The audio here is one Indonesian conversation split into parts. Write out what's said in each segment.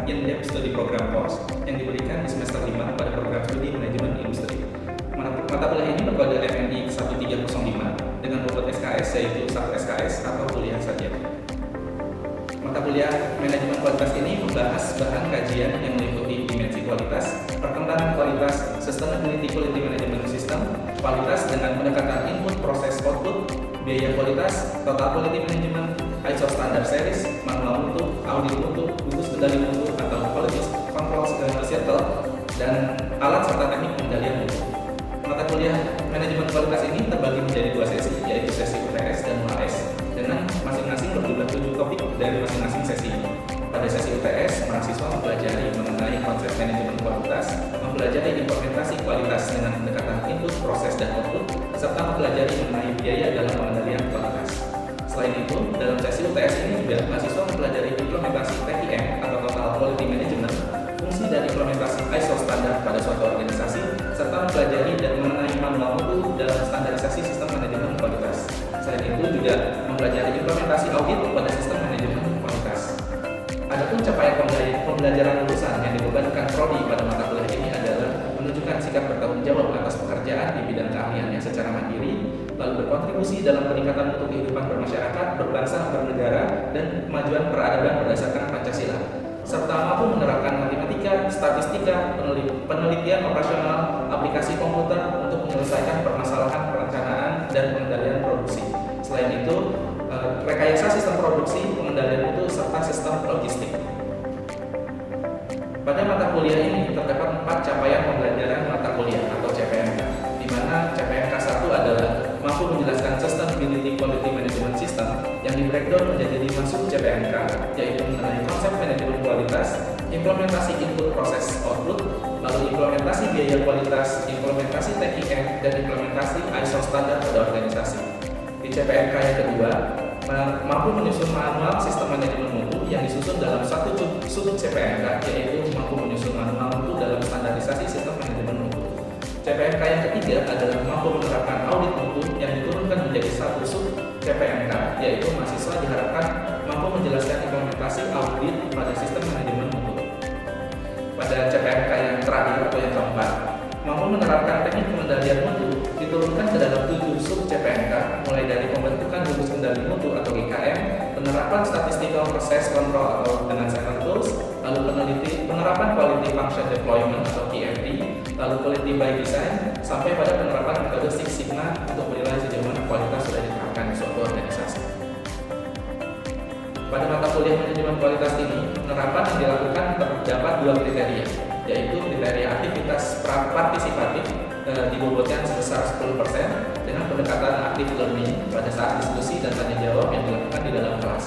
in-depth study program course yang diberikan di semester 5 pada program studi manajemen industri. Mata kuliah ini berkode MNI 1305 dengan bobot SKS yaitu 1 SKS atau kuliah saja. Mata kuliah manajemen kualitas ini membahas bahan kajian yang meliputi dimensi kualitas, perkembangan kualitas, sustainability quality management system, kualitas dengan pendekatan input proses output, biaya kualitas, total quality management, ISO standard series, manual mutu, audit mutu, gugus kendali mutu atau quality control circle, dan alat serta teknik pengendalian mutu. Mata kuliah manajemen kualitas ini terbagi menjadi 2 sesi, yaitu sesi UTS dan UAS, dengan masing-masing berjumlah 7 topik dari masing-masing sesi ini. Pada sesi UTS, mahasiswa mempelajari mengenai konsep manajemen kualitas, mempelajari implementasi kualitas dengan pendekatan input, proses, dan output, serta mempelajari mengenai biaya dalam pengendalian kualitas. Selain itu, dalam sesi UTS ini juga mahasiswa mempelajari implementasi TQM atau Total Quality Management, fungsi dan implementasi ISO standar pada suatu organisasi, serta mempelajari dan mengenai manual mutu dalam standarisasi sistem manajemen kualitas. Selain itu juga mempelajari implementasi audit pada sistem manajemen kualitas. Adapun capaian pembelajaran lulusan yang dibebankan prodi pada mata kuliah ini adalah menunjukkan sikap bertanggung jawab atas pekerjaan di bidang keahliannya secara mandiri, lalu berkontribusi dalam peningkatan mutu kehidupan bermasyarakat, berbangsa, bernegara, dan kemajuan peradaban berdasarkan Pancasila, serta mampu menerapkan matematika, statistika, penelitian operasional, aplikasi komputer untuk menyelesaikan permasalahan perencanaan dan pengendalian produksi. Selain itu, rekayasa sistem produksi, pengendalian mutu, serta sistem logistik. Pada mata kuliah ini terdapat 4 capaian pembelajaran mata kuliah atau CPMK, di mana CPMK 1 adalah mampu menjelaskan Sustainability Quality Management System yang di-breakdown menjadi 5 sub CPMK, yaitu mengenai konsep manajemen kualitas, implementasi input proses output, lalu implementasi biaya kualitas, implementasi TQM, dan implementasi ISO standar pada organisasi. Di CPMK yang kedua, mampu menyusun manual sistem manajemen mutu yang disusun dalam satu sub CPMK, yaitu mampu menyusun manual mutu dalam standarisasi sistem manajemen mutu. CPMK yang ketiga adalah mampu menerapkan audit mutu yang diturunkan menjadi satu sub CPMK, yaitu mahasiswa diharapkan mampu menjelaskan implementasi audit pada sistem manajemen mutu. Pada CPMK yang terakhir atau yang keempat, mampu menerapkan teknik pengendalian mutu diturunkan ke dalam 7 sub CPMK, mulai dari pembentukan gugus kendali mutu atau GKM, penerapan statistical process control atau dengan 7 tools, lalu penerapan quality function deployment atau QFD, lalu quality by design, sampai pada penerapan metode Six Sigma untuk menilai sejauh mana kualitas sudah diterapkan di suatu organisasi. Pada mata kuliah manajemen kualitas ini, penerapan yang dilakukan terdapat 2 kriteria, yaitu kriteria aktivitas partisipatif dibobotkan sebesar 10% dengan pendekatan active learning pada saat diskusi dan tanya jawab yang dilakukan di dalam kelas.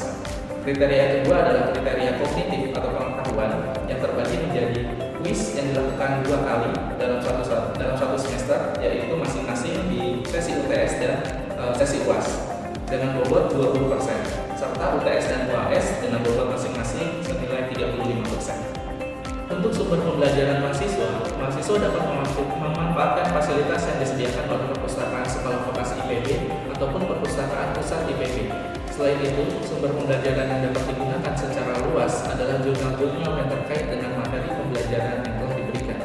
Kriteria yang kedua adalah kriteria kognitif atau pengetahuan yang terbagi menjadi kuis yang dilakukan 2 kali dalam satu semester, yaitu masing-masing di sesi UTS dan sesi UAS dengan bobot 20%, serta UTS dan UAS dengan bobot masing-masing senilai 35%. Untuk sumber pembelajaran mahasiswa dapat memanfaatkan fasilitas yang disediakan oleh perpustakaan sekolah vokasi IPB ataupun perpustakaan pusat IPB. Selain itu, sumber pembelajaran yang dapat digunakan secara luas adalah jurnal-jurnal yang terkait dengan materi pembelajaran yang telah diberikan.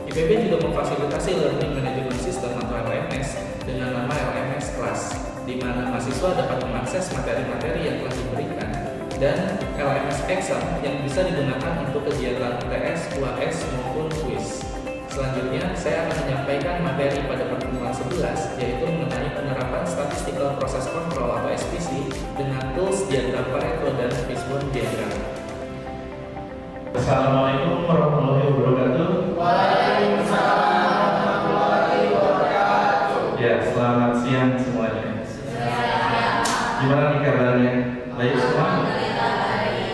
IPB juga memfasilitasi Learning Management System atau LMS dengan nama LMS Class, di mana mahasiswa dapat mengakses materi-materi yang telah diberikan, dan LMS Exam yang bisa digunakan untuk kegiatan UTS, UAS, maupun kuis. Selanjutnya, saya akan menyampaikan materi pada pertemuan 11, yaitu mengenai penerapan Statistical Process Control atau SPC dengan tools diagram Pareto dan Fishbone diagram. Assalamualaikum warahmatullahi wabarakatuh. Waalaikumsalam warahmatullahi wabarakatuh. Ya, selamat siang semuanya. Gimana nih kabarnya? Baik semua?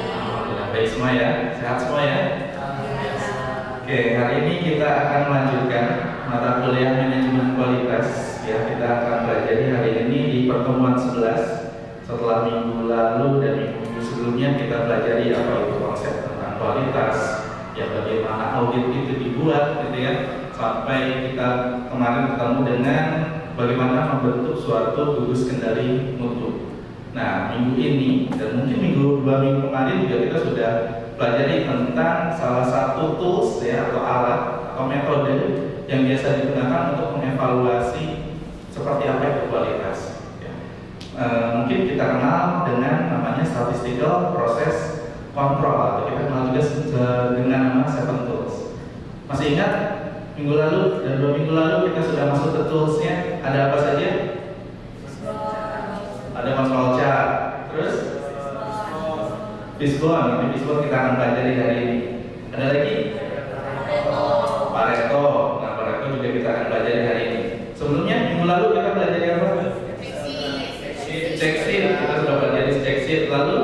Alhamdulillah baik semua ya. Sehat semua ya. Oke, hari ini kita akan melanjutkan mata kuliah manajemen kualitas. Ya, kita akan pelajari hari ini di pertemuan 11 setelah minggu lalu dan minggu sebelumnya kita pelajari apa itu konsep tentang kualitas, ya bagaimana audit itu dibuat, gitu ya, sampai kita kemarin ketemu dengan bagaimana membentuk suatu gugus kendali mutu. Nah, minggu ini dan mungkin 2 minggu kemarin juga kita sudah pelajari tentang salah satu tools ya atau alat atau metode yang biasa digunakan untuk mengevaluasi seperti apa itu kualitas. Ya. Mungkin kita kenal dengan namanya statistical process control atau kita kenal juga dengan nama 7 tools. Masih ingat minggu lalu dan 2 minggu lalu kita sudah masuk ke toolsnya, ada apa saja? Ada control chart, terus fishbone. Ini fishbone kita akan pelajari hari ini. Ada lagi? Pareto. Nah, Pareto juga kita akan pelajari hari ini. Sebelumnya minggu lalu kita pelajari apa? Check sheet. Kita sudah pelajari check sheet. Lalu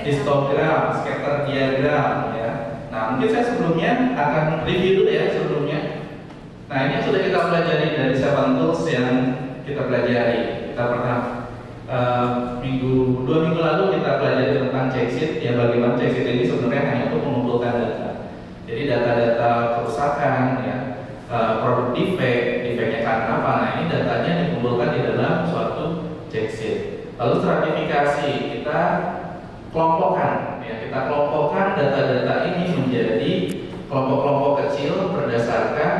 histogram, scatter diagram ya. Nah, mungkin saya sebelumnya akan review dulu ya sebelumnya. Nah, ini sudah kita pelajari dari 7 tools yang kita pelajari. Kita pernah 2 minggu lalu kita pelajari tentang check sheet. Ya, bagaimana check sheet ini sebenarnya hanya untuk mengumpulkan data. Jadi data-data kerusakan ya, produk defeknya karena apa? Nah, ini datanya dikumpulkan di dalam suatu check sheet. Lalu stratifikasi, kita kelompokkan ya, kita kelompokkan data-data ini menjadi kelompok-kelompok kecil berdasarkan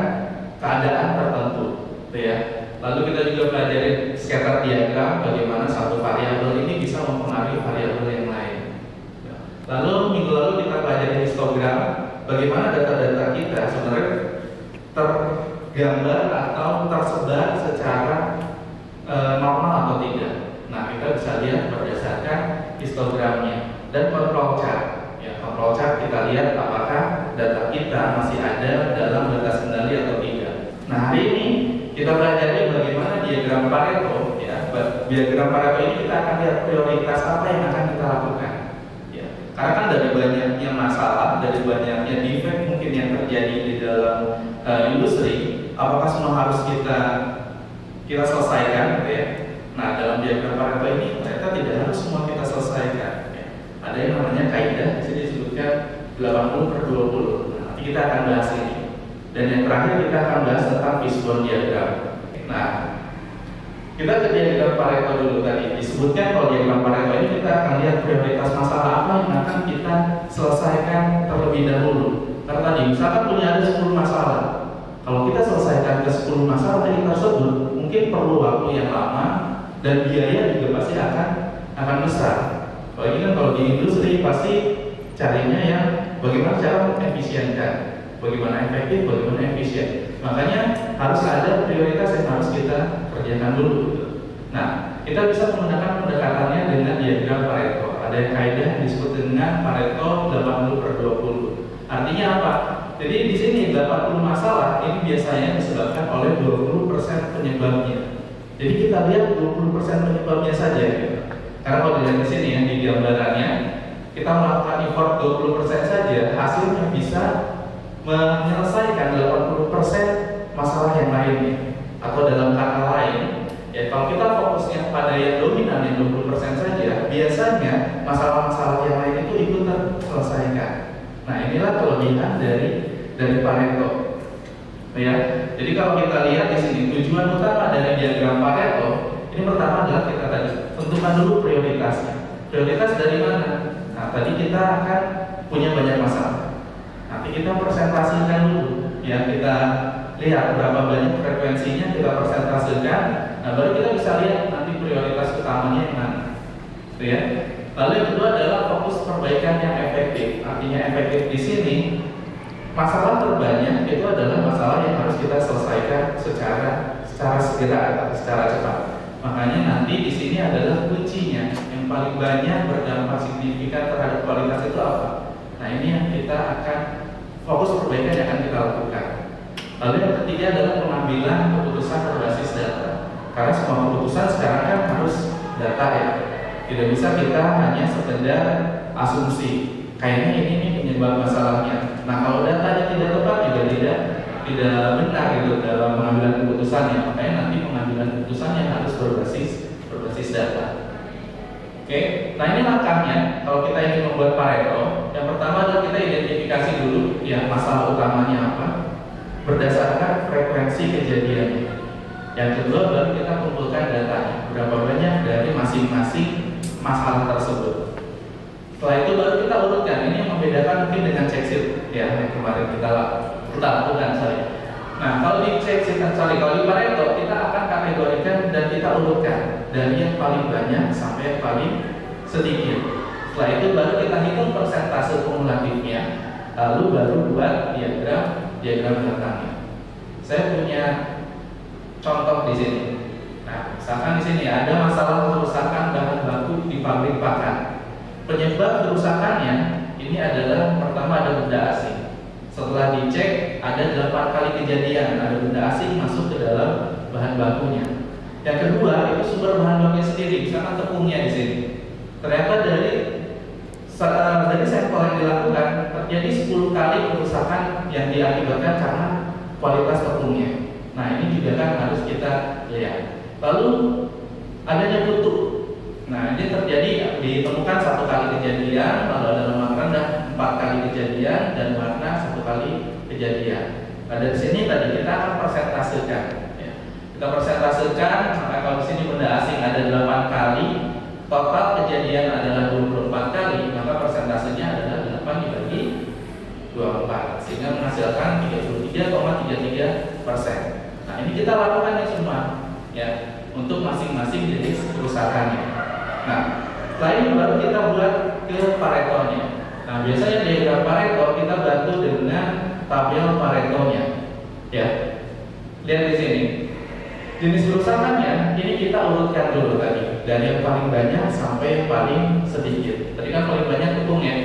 keadaan tertentu gitu ya. Lalu kita juga pelajari scatter diagram, bagaimana satu variabel ini bisa mempengaruhi variabel yang lain. Lalu minggu lalu kita pelajari histogram, bagaimana data-data kita sebenarnya tergambar atau tersebar secara normal atau tidak. Nah, kita bisa lihat berdasarkan histogramnya. Dan control chart. Ya, control chart kita lihat apakah data kita masih ada dalam batas kendali atau tidak. Nah, hari ini kita pelajari bagaimana diagram Pareto. Ya, diagram Pareto ini kita akan lihat prioritas apa yang akan kita lakukan. Ya, karena kan dari banyaknya masalah, dari banyaknya defect mungkin yang terjadi di dalam industri, apakah semua harus kita selesaikan, gitu ya? Nah, dalam diagram Pareto ini ternyata tidak harus semua kita selesaikan. Ya. Ada yang namanya kaidah, di sini disebutkan 80/20. Nah, nanti kita akan bahas ini. Dan yang terakhir kita akan bahas tentang fishbone diagram. Nah, kita ke diagram Pareto dulu tadi. Disebutkan kalau diagram Pareto ini kita akan lihat prioritas masalah apa yang akan kita selesaikan terlebih dahulu. Karena tadi misalkan punya ada 10 masalah. Kalau kita selesaikan ke 10 masalah tadi tersebut, mungkin perlu waktu yang lama dan biaya juga pasti akan besar. Apalagi kan kalau di industri pasti carinya yang bagaimana cara mengefisienkan, bagaimana efektif, bagaimana efisien. Makanya harus ada prioritas yang harus kita kerjakan dulu. Nah, kita bisa menggunakan pendekatannya dengan diagram Pareto. Ada yang kaidah yang disebut dengan Pareto 80/20. Artinya apa? Jadi di sini 80 masalah ini biasanya disebabkan oleh 20% penyebabnya. Jadi kita lihat 20% penyebabnya saja. Gitu. Karena kalau dilihat di sini yang di gambarannya, kita melakukan effort 20% saja, hasilnya bisa menyelesaikan 80% masalah yang lainnya. Atau dalam kata lain, ya kalau kita fokusnya pada yang dominan yang 20% saja, biasanya masalah-masalah yang lain itu ikut terselesaikan. Nah, inilah kelebihan dari Pareto. Ya, jadi kalau kita lihat di sini tujuan utama dari diagram Pareto ini pertama adalah kita tadi tentukan dulu prioritasnya. Prioritas dari mana? Nah, tadi kita akan punya banyak masalah. Nanti kita presentasikan dulu. Ya, kita lihat berapa banyak frekuensinya, kita presentasikan. Nah, baru kita bisa lihat nanti prioritas utamanya yang mana. Gitu ya. Lalu yang kedua adalah fokus perbaikan yang efektif. Artinya efektif di sini masalah terbanyak itu adalah masalah yang harus kita selesaikan secara segera atau secara cepat. Makanya nanti di sini adalah kuncinya yang paling banyak berdampak signifikan terhadap kualitas itu apa. Nah, ini yang kita akan fokus perbaikan yang akan kita lakukan. Lalu yang ketiga adalah pengambilan keputusan berbasis data. Karena semua keputusan sekarang kan harus data ya. Tidak bisa kita hanya sekedar asumsi. Kayaknya ini penyebab masalahnya. Nah, kalau datanya tidak tepat juga tidak benar gitu dalam pengambilan keputusannya. Makanya nanti pengambilan keputusannya harus berbasis data. Oke, nah ini langkahnya. Kalau kita ingin membuat Pareto, yang pertama adalah kita identifikasi dulu ya masalah utamanya apa, berdasarkan frekuensi kejadiannya. Yang kedua baru kita kumpulkan datanya, berapa banyak dari masing-masing masalah tersebut. Setelah itu baru kita urutkan. Ini yang membedakan mungkin dengan check sheet ya yang kemarin kita lakukan sorry. Nah kalau di check sheet kalau di Pareto kita akan kategorikan dan kita urutkan dari yang paling banyak sampai yang paling sedikit. Setelah itu baru kita hitung persentase kumulatifnya, lalu baru buat diagram belakangnya. Saya punya contoh di sini. Nah, misalkan di sini ada masalah kerusakan bahan baku di pabrik pakan. Penyebab kerusakannya ini adalah pertama ada benda asing. Setelah dicek ada 8 kali kejadian ada benda asing masuk ke dalam bahan bakunya. Yang kedua itu sumber bahan bakunya sendiri, misalkan tepungnya di sini. Ternyata dari sampel yang dilakukan terjadi 10 kali kerusakan yang diakibatkan karena kualitas tepungnya. Nah ini juga kan harus kita lihat. Lalu adanya kutu. Nah ini terjadi ditemukan 1 kali kejadian, lalu ada lemak rendah 4 kali kejadian dan warna 1 kali kejadian. Nah dari sini tadi kita akan persentasekan. Ya. Kita persentasekan, maka kalau di sini benda asing ada 8 kali, total kejadian adalah 24 kali, maka persentasenya adalah 8 dibagi 24 sehingga menghasilkan 33,33%. Nah ini kita lakukan ya semua ya untuk masing-masing jenis kerusakannya. Nah setelah ini baru kita buat ke Paretonya. Nah biasanya diagram Pareto kita bantu dengan tabel Paretonya ya. Lihat di sini jenis kerusakannya ini kita urutkan dulu tadi dari yang paling banyak sampai yang paling sedikit. Tadi kan paling banyak tepungnya.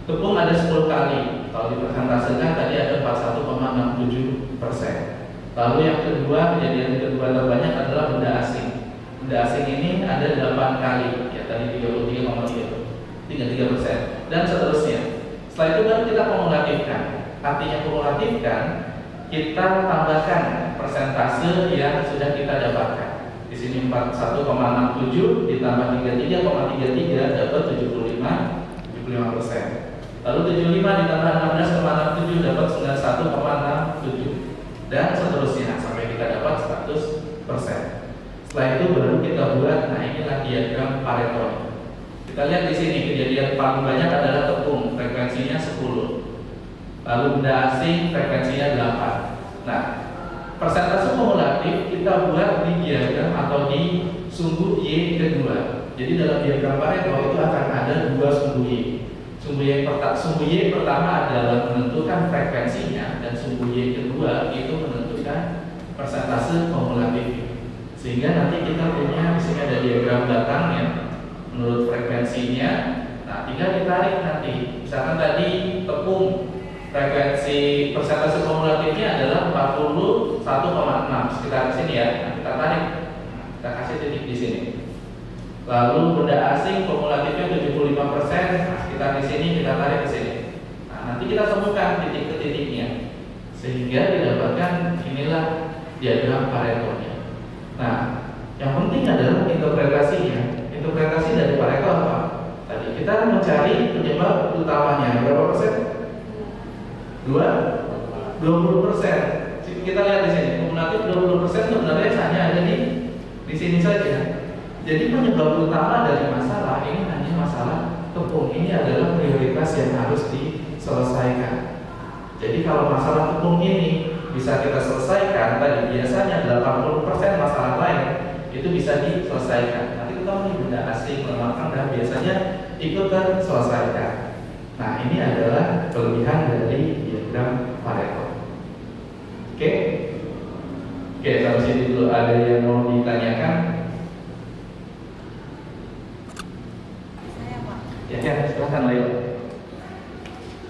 Tepung ada 10 kali. Kalau dipresentasikan tadi ada 41,67%. Lalu yang kedua, kejadian kedua terbanyak adalah benda asing. Benda asing ini ada 8 kali, ya tadi 33,33% dan seterusnya. Setelah itu baru kita kumulatifkan. Artinya kumulatifkan, kita tambahkan persentase yang sudah kita dapatkan. Di sini 41,67 ditambah 33,33 dapat 75%. Lalu 75 ditambah 16,67 dapat 91,67 dan seterusnya sampai kita dapat 100%. Setelah itu baru kita buat, nah inilah diagram Pareto. Kita lihat di sini kejadian paling banyak adalah tepung, frekuensinya 10. Lalu benda asing frekuensinya 8. Nah, persentase kumulatif kita buat di diagram atau di sumbu Y kedua. Jadi dalam diagram Pareto itu akan ada 2 sumbu Y. Sumbu Y pertama adalah menentukan frekuensinya dan sumbu Y kedua itu menentukan persentase kumulatif. Sehingga nanti kita punya di sini ada diagram belakangnya menurut frekuensinya. Nah, tinggal ditarik nanti. Misalkan tadi tepung frekuensi persentase kumulatifnya adalah 41,6 sekitar di sini ya. Nah, kita tarik. Kita kasih titik di sini. Lalu benda asing kumulatifnya 75%. Nah, kita di sini kita tarik di sini. Nah, nanti kita temukan titik ke titiknya sehingga didapatkan inilah diagram Paretonya. Nah, yang penting adalah interpretasinya. Interpretasi dari Pareto apa? Tadi kita mencari penyebab utamanya berapa persen? 20%. Kita lihat di sini kumulatif 20% sebenarnya hanya ada di sini saja. Jadi penyebab utama dari masalah ini hanya masalah tepung. Ini adalah prioritas yang harus diselesaikan. Jadi kalau masalah tepung ini bisa kita selesaikan, tadi biasanya 80% masalah lain itu bisa diselesaikan. Nanti kita mau benda asing, lemak rendah biasanya ikut terselesaikan. Nah ini adalah kelebihan dari diagram Pareto. Oke, sampai sini dulu. Ada yang mau ditanyakan? Ya, silakan Laila.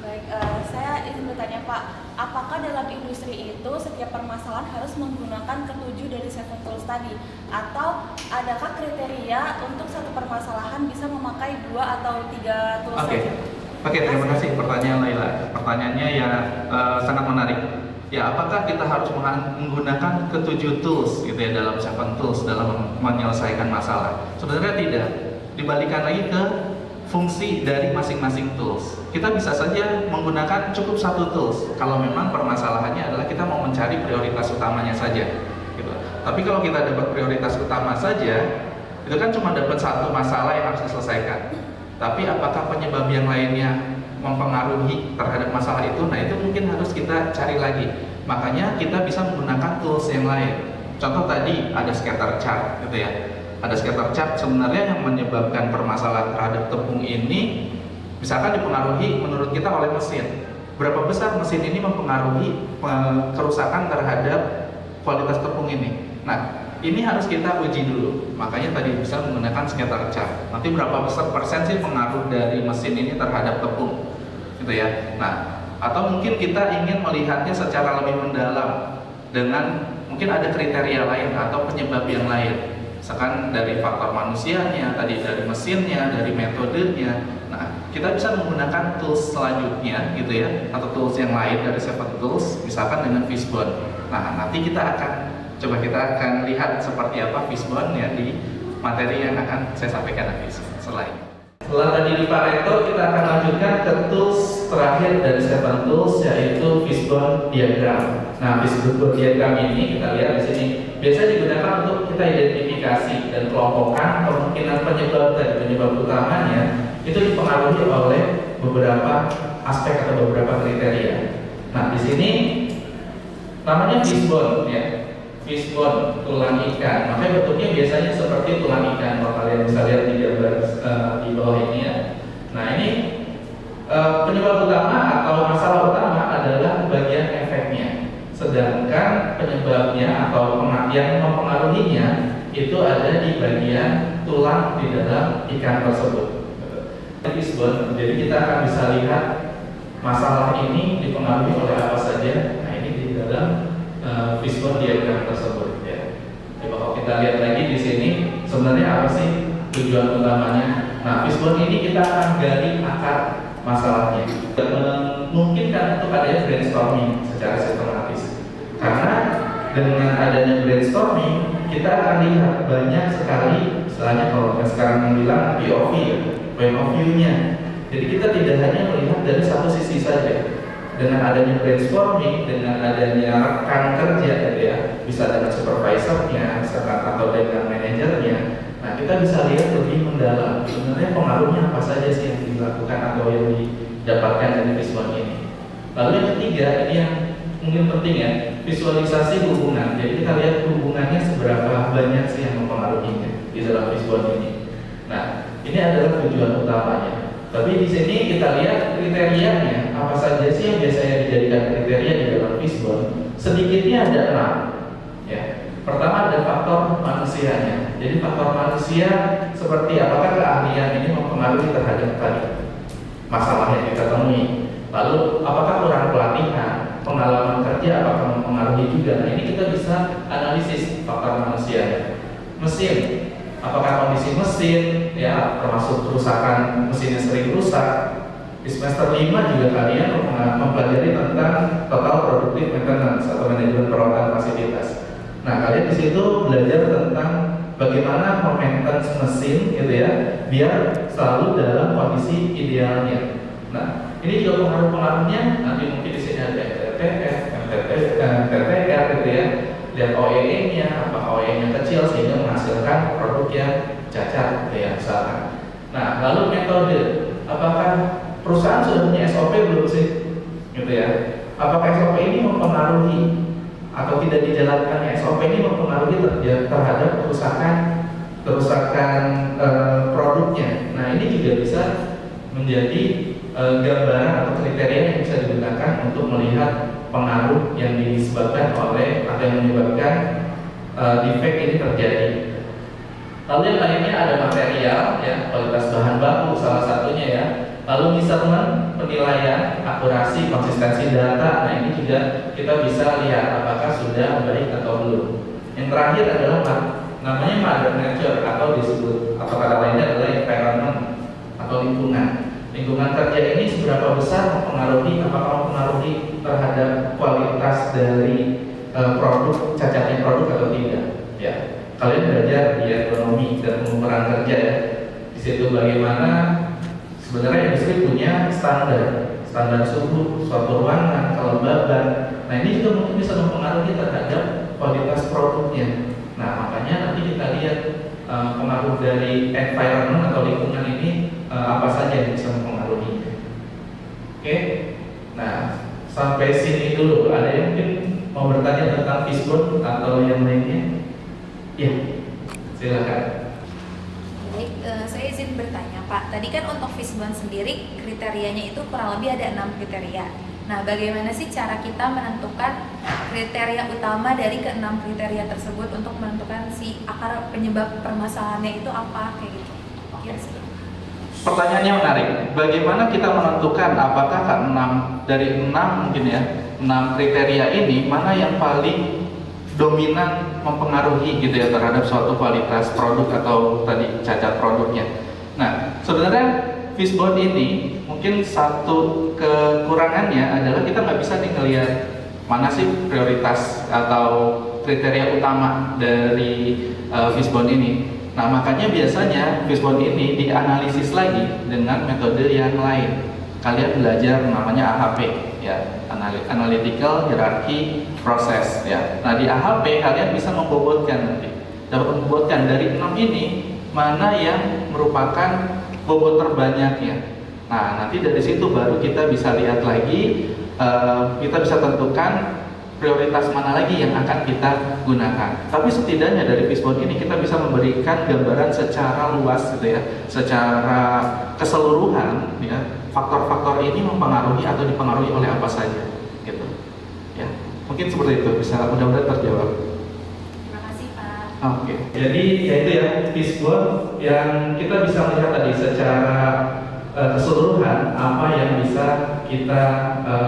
Baik, saya ingin bertanya Pak, apakah dalam industri itu setiap permasalahan harus menggunakan ketujuh dari 7 tools tadi? Atau adakah kriteria untuk satu permasalahan bisa memakai 2 atau 3 tools saja? Oke, terima kasih pertanyaan Laila. Pertanyaannya ya sangat menarik. Ya, apakah kita harus menggunakan ketujuh tools gitu ya dalam 7 tools dalam menyelesaikan masalah? Sebenarnya tidak. Dibalikan lagi ke fungsi dari masing-masing tools. Kita bisa saja menggunakan cukup 1 tools kalau memang permasalahannya adalah kita mau mencari prioritas utamanya saja gitu. Tapi kalau kita dapat prioritas utama saja, itu kan cuma dapat 1 masalah yang harus diselesaikan. Tapi apakah penyebab yang lainnya mempengaruhi terhadap masalah itu? Nah, itu mungkin harus kita cari lagi. Makanya kita bisa menggunakan tools yang lain. Contoh tadi ada scatter chart gitu ya. Ada scatter chart sebenarnya yang menyebabkan permasalahan terhadap tepung ini misalkan dipengaruhi menurut kita oleh mesin. Berapa besar mesin ini mempengaruhi kerusakan terhadap kualitas tepung ini. Nah, ini harus kita uji dulu. Makanya tadi bisa menggunakan scatter chart. Nanti berapa besar persen sih pengaruh dari mesin ini terhadap tepung, gitu ya. Nah, atau mungkin kita ingin melihatnya secara lebih mendalam dengan mungkin ada kriteria lain atau penyebab yang lain. Misalkan dari faktor manusianya, tadi dari mesinnya, dari metodenya. Nah, kita bisa menggunakan tools selanjutnya, gitu ya, atau tools yang lain dari Seven Tools, misalkan dengan Fishbone. Nah, nanti kita akan lihat seperti apa Fishbone ya di materi yang akan saya sampaikan nanti selain. Setelah tadi di Pareto, kita akan lanjutkan ke tools terakhir dari Seven Tools, yaitu Fishbone diagram. Nah, Fishbone diagram ini kita lihat di sini biasa digunakan untuk kita identifikasi dan kelompokkan kemungkinan penyebab utamanya itu dipengaruhi oleh beberapa aspek atau beberapa kriteria. Nah, di sini namanya Fishbone ya. Fishbone, tulang ikan. Makanya bentuknya biasanya seperti tulang ikan. Kalau kalian bisa lihat di gambar di bawah ini ya. Nah, ini penyebab utama atau masalah utama adalah bagian efeknya. Sedangkan penyebabnya atau yang mempengaruhinya itu ada di bagian tulang di dalam ikan tersebut. Fishbone, jadi kita akan bisa lihat masalah ini dipengaruhi oleh apa saja. Nah, ini di dalam Fishbone diagram tersebut ya. Coba kalau kita lihat lagi di sini sebenarnya apa sih tujuan utamanya? Nah, Fishbone ini kita akan gali akar masalahnya dan memungkinkan untuk adanya brainstorming secara sistematis. Karena dengan adanya brainstorming kita akan lihat banyak sekali, misalnya kalau sekarang bilang POV, point of view-nya. Jadi kita tidak hanya melihat dari satu sisi saja. Dengan adanya brainstorming, dengan adanya rekan kerja gitu ya, bisa dengan supervisornya, atau dengan manajernya. Nah, kita bisa lihat lebih mendalam sebenarnya pengaruhnya apa saja sih yang dilakukan atau yang didapatkan dari Fishbone ini. Lalu yang ketiga, ini yang mungkin penting ya, visualisasi hubungan. Jadi kita lihat hubungannya seberapa banyak sih yang mempengaruhinya di dalam Fishbone ini. Nah, ini adalah tujuan utamanya. Tapi di sini kita lihat kriterianya apa saja sih yang biasanya dijadikan kriteria di dalam Fishbone. Sedikitnya ada 6. Ya. Pertama ada faktor manusianya. Jadi faktor manusia seperti apakah keahlian ini mempengaruhi terhadap tadi masalah yang kita temui. Lalu apakah kurang pelatihan, pengalaman kerja apakah mempengaruhi juga. Nah, ini kita bisa analisis faktor manusianya. Mesin, apakah kondisi mesin ya termasuk kerusakan mesinnya sering rusak. Di semester 5 juga kalian mempelajari tentang total productive maintenance atau manajemen perawatan fasilitas. Nah, kalian di situ belajar tentang bagaimana maintenance mesin gitu ya biar selalu dalam kondisi idealnya. Nah, ini juga pengaruh-pengaruhnya nanti mungkin di sini ada MTTR gitu ya. Lihat OEE-nya, apakah OEE-nya kecil sehingga menghasilkan produk yang cacat gitu ya misalkan. Nah, lalu metode, apakah perusahaan sudah punya SOP belum sih? Gitu ya. Apakah SOP ini mempengaruhi atau tidak dijalankannya SOP ini mempengaruhi terhadap kerusakan produknya. Nah, ini juga bisa menjadi gambaran atau kriteria yang bisa digunakan untuk melihat pengaruh yang disebabkan oleh atau yang menyebabkan defect ini terjadi. Lalu yang lainnya ada material, ya, kualitas bahan baku salah satunya ya. Lalu measurement, penilaian, akurasi, konsistensi data. Nah, ini juga kita bisa lihat apakah sudah baik atau belum. Yang terakhir adalah namanya mother nature atau disebut atau kata lainnya adalah environment atau lingkungan. Lingkungan kerja ini seberapa besar mempengaruhi, apakah mempengaruhi terhadap kualitas dari produk, cacatnya produk atau tidak? Ya, kalian belajar di ekonomi dan pengukuran kerja ya. Di situ bagaimana sebenarnya industri punya standar suhu, suatu ruangan, kelembaban. Nah, ini juga mungkin bisa mempengaruhi terhadap kualitas produknya. Nah, makanya nanti kita lihat pengaruh dari environment atau lingkungan ini apa saja yang bisa mempengaruhi. Oke, nah sampai sini dulu. Ada yang mungkin mau bertanya tentang fishbone atau yang lainnya? Ya, silakan. Baik, saya izin bertanya Pak. Tadi kan untuk fishbone sendiri kriterianya itu kurang lebih ada 6 kriteria. Nah, bagaimana sih cara kita menentukan kriteria utama dari ke-6 kriteria tersebut untuk menentukan si akar penyebab permasalahannya itu apa kayak gitu? Kira-kira. Pertanyaannya menarik. Bagaimana kita menentukan apakah ke-6 dari 6 mungkin ya 6 kriteria ini mana yang paling dominan mempengaruhi gitu ya terhadap suatu kualitas produk atau tadi cacat produknya. Nah, sebenarnya fishbone ini mungkin satu kekurangannya adalah kita nggak bisa nih ngelihat mana sih prioritas atau kriteria utama dari fishbone ini. Nah, makanya biasanya fishbone ini dianalisis lagi dengan metode yang lain. Kalian belajar namanya AHP ya, Analytical Hierarchy Process ya. Nah, di AHP kalian bisa membobotkan nanti. Dapat membobotkan dari 6 ini mana yang merupakan bobot terbanyaknya. Nah, nanti dari situ baru kita bisa lihat lagi, kita bisa tentukan prioritas mana lagi yang akan kita gunakan. Tapi setidaknya dari fishbone ini kita bisa memberikan gambaran secara luas gitu ya, secara keseluruhan ya, faktor-faktor ini mempengaruhi atau dipengaruhi oleh apa saja gitu. Ya, mungkin seperti itu, bisa mudah-mudahan terjawab. Terima kasih Pak. Oke. Jadi ya itu ya fishbone yang kita bisa melihat tadi secara keseluruhan apa yang bisa kita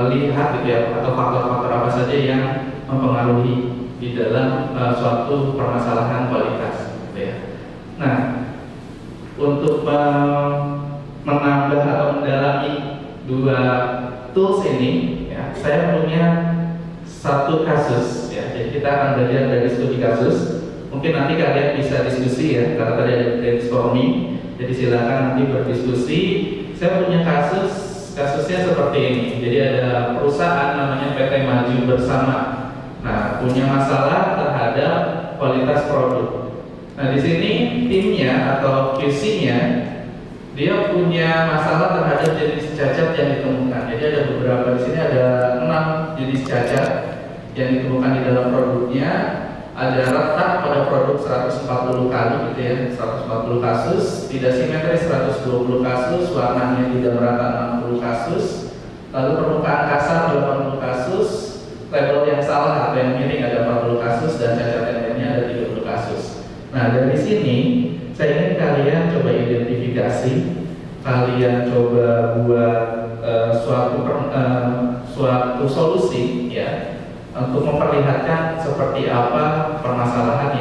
lihat gitu ya, atau faktor-faktor apa saja yang mempengaruhi di dalam suatu permasalahan kualitas gitu ya. Nah, untuk menambah atau mendalami 2 tools ini ya, saya punya satu kasus ya. Jadi kita akan belajar dari studi kasus. Mungkin nanti kalian bisa diskusi ya, karena tadi ada brainstorming. Jadi silakan nanti berdiskusi. Saya punya kasusnya seperti ini. Jadi ada perusahaan namanya PT Maju Bersama. Nah, punya masalah terhadap kualitas produk. Nah, di sini timnya atau QC-nya dia punya masalah terhadap jenis cacat yang ditemukan. Jadi ada beberapa, di sini ada 6 jenis cacat yang ditemukan di dalam produknya. Ada retak pada produk 140 kali gitu ya, 140 kasus, tidak simetris 120 kasus, warnanya tidak merata 60 kasus, lalu permukaan kasar 80 kasus, label yang salah atau yang miring ada 40 kasus, dan cacat yang lainnya ada 30 kasus. Nah, dari sini saya ingin kalian coba identifikasi, kalian coba buat suatu solusi ya, untuk memperlihatkan seperti apa permasalahan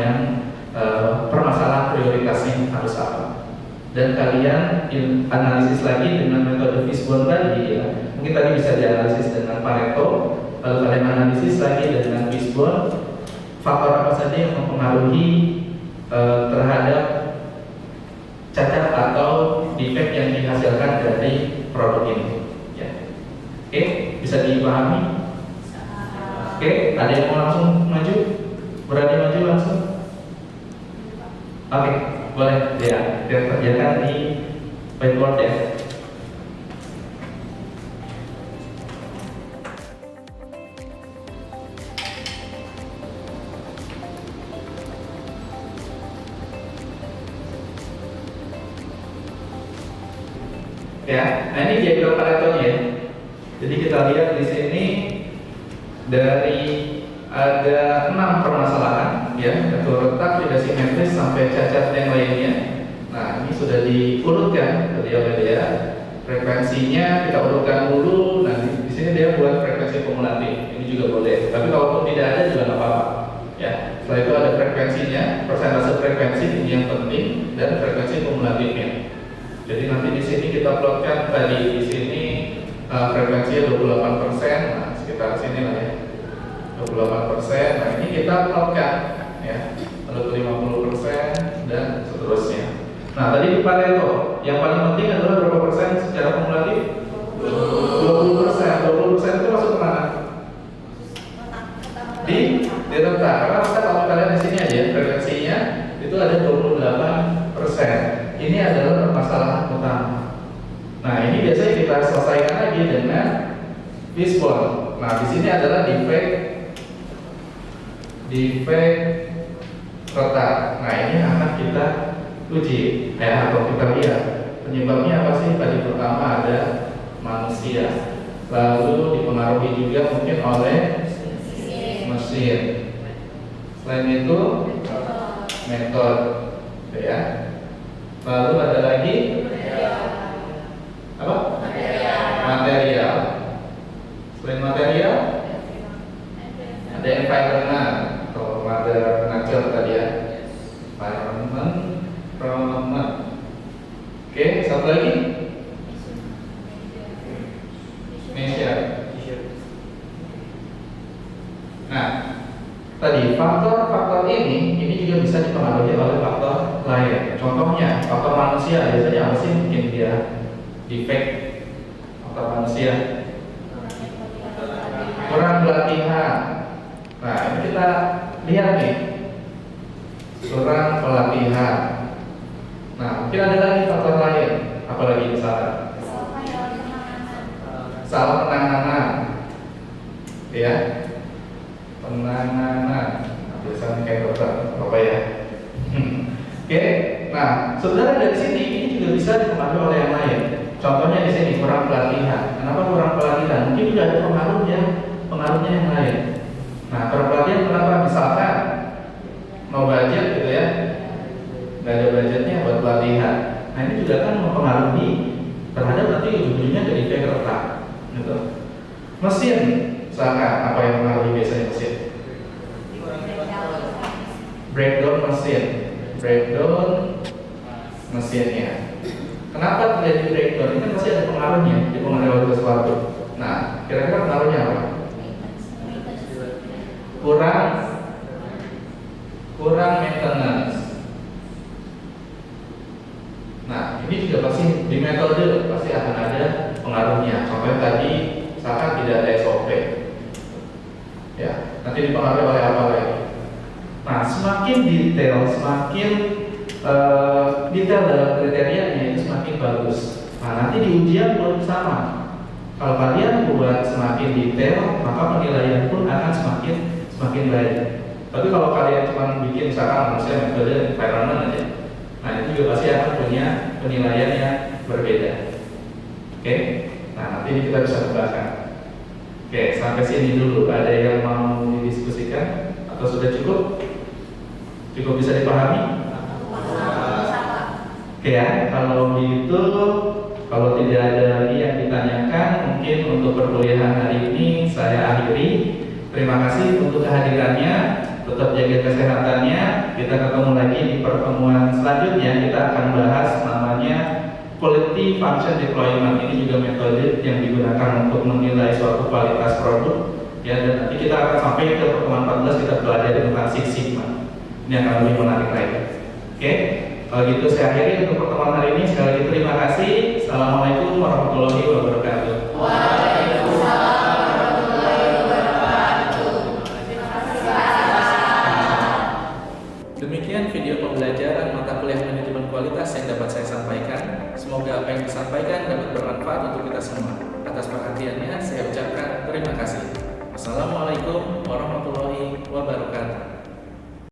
prioritasnya harus apa. Dan kalian analisis lagi dengan metode fishbone tadi ya. Mungkin tadi bisa dianalisis dengan Pareto, lalu kalian analisis lagi dengan fishbone, faktor apa saja yang mempengaruhi terhadap cacat atau defect yang dihasilkan dari produk ini ya. Oke, bisa dipahami? Oke, ada yang mau langsung maju? Berani maju langsung? Oke, boleh ya. Kita kerjakan di whiteboard ya. Ya, nah ini diagram Paretonya ya. Jadi kita lihat di sini dari ada 6 permasalahan ya, itu retak, tidak simetris sampai cacat yang lainnya. Nah, ini sudah diurutkan tadi oleh dia. Frekuensinya kita urutkan dulu. Nah, di sini dia buat frekuensi kumulatif. Ini juga boleh. Tapi kalaupun tidak ada juga nggak apa-apa. Ya, setelah itu ada frekuensinya, persentase frekuensi ini yang penting, dan frekuensi kumulatifnya. Jadi nanti di sini kita plotkan tadi di sini frekuensinya 28%, nah sekitar sini lah ya, 28%. Nah ini kita plotkan ya, lalu 50% dan seterusnya. Nah tadi di Pareto yang paling penting adalah berapa persen secara kumulatif? 20%. 20% itu masuk ke mana? Di retak. Karena kalau kalian di sini aja frekuensinya itu ada 28%. Ini adalah permasalahan utama. fishbone. Nah, di sini adalah defect retak. Nah, ini akan kita uji ya, atau kita lihat penyebabnya apa sih. Tadi pertama ada manusia, lalu dipengaruhi juga mungkin oleh mesin. Selain itu metode ya. Lalu ada lagi apa? Material. Selain material ada environment atau mother nature tadi ya. Environment. Oke, satu lagi measure. Nah, tadi faktor-faktor ini juga bisa dipengaruhi oleh faktor lain. Contohnya, faktor manusia biasanya apa sih mungkin dia defect faktor manusia? Kurang pelatihan. Nah, ini kita lihat nih, kurang pelatihan. Nah, mungkin ada lagi faktor lain, apalagi misalnya salah penanganan, ya, penanganan. Biasanya kayak dokter, apa ya? Oke, nah, sebenarnya dari sini ini juga bisa dipengaruhi oleh yang lain. Contohnya di sini kurang pelatihan. Kenapa kurang pelatihan? Mungkin juga ada pengaruhnya yang lain. Nah, kurang pelatihan kenapa? Misalkan mau budget gitu ya, nggak ada budgetnya buat pelatihan. Nah, ini juga kan mempengaruhi terhadap nanti ujung-ujungnya ke defect retak, gitu. Mesin, misalkan apa yang mempengaruhi biasanya mesin? Breakdown mesinnya. Kenapa terjadi breakdown? Ini kan pasti ada pengaruhnya, dipengaruhi oleh sesuatu. Nah, kira-kira pengaruhnya apa? Kurang maintenance. Nah, ini juga pasti di metode pasti akan ada pengaruhnya. Contohnya tadi, misalkan tidak ada SOP, ya, nanti dipengaruhi oleh apa lagi? Nah, semakin detail dalam kriterianya itu semakin bagus. Nah, nanti di ujian pun sama. Kalau kalian buat semakin detail, maka penilaian pun akan semakin baik. Tapi kalau kalian cuma bikin misalkan manusia metode environment aja, nah itu juga pasti akan punya penilaian yang berbeda. Oke? Nah, nanti ini kita bisa kembangkan. Oke, sampai sini dulu. Ada yang mau didiskusikan atau sudah cukup? Cukup bisa dipahami? Oke ya, kalau gitu, kalau tidak ada lagi yang ditanyakan, mungkin untuk perkuliahan hari ini saya akhiri. Terima kasih untuk kehadirannya. Tetap jaga kesehatannya. Kita ketemu lagi di pertemuan selanjutnya. Kita akan bahas namanya quality function deployment. Ini juga metode yang digunakan untuk menilai suatu kualitas produk. Ya, dan nanti kita akan sampai ke pertemuan 14 kita belajar tentang Six Sigma. Ini akan lebih menarik lagi. Oke, kalau gitu saya akhiri untuk pertemuan hari ini. Sekali lagi terima kasih. Assalamualaikum warahmatullahi wabarakatuh. Waalaikumsalam warahmatullahi wabarakatuh. Demikian video pembelajaran mata kuliah manajemen kualitas yang dapat saya sampaikan. Semoga apa yang disampaikan dapat bermanfaat untuk kita semua. Atas perhatiannya saya ucapkan terima kasih. Assalamualaikum warahmatullahi wabarakatuh.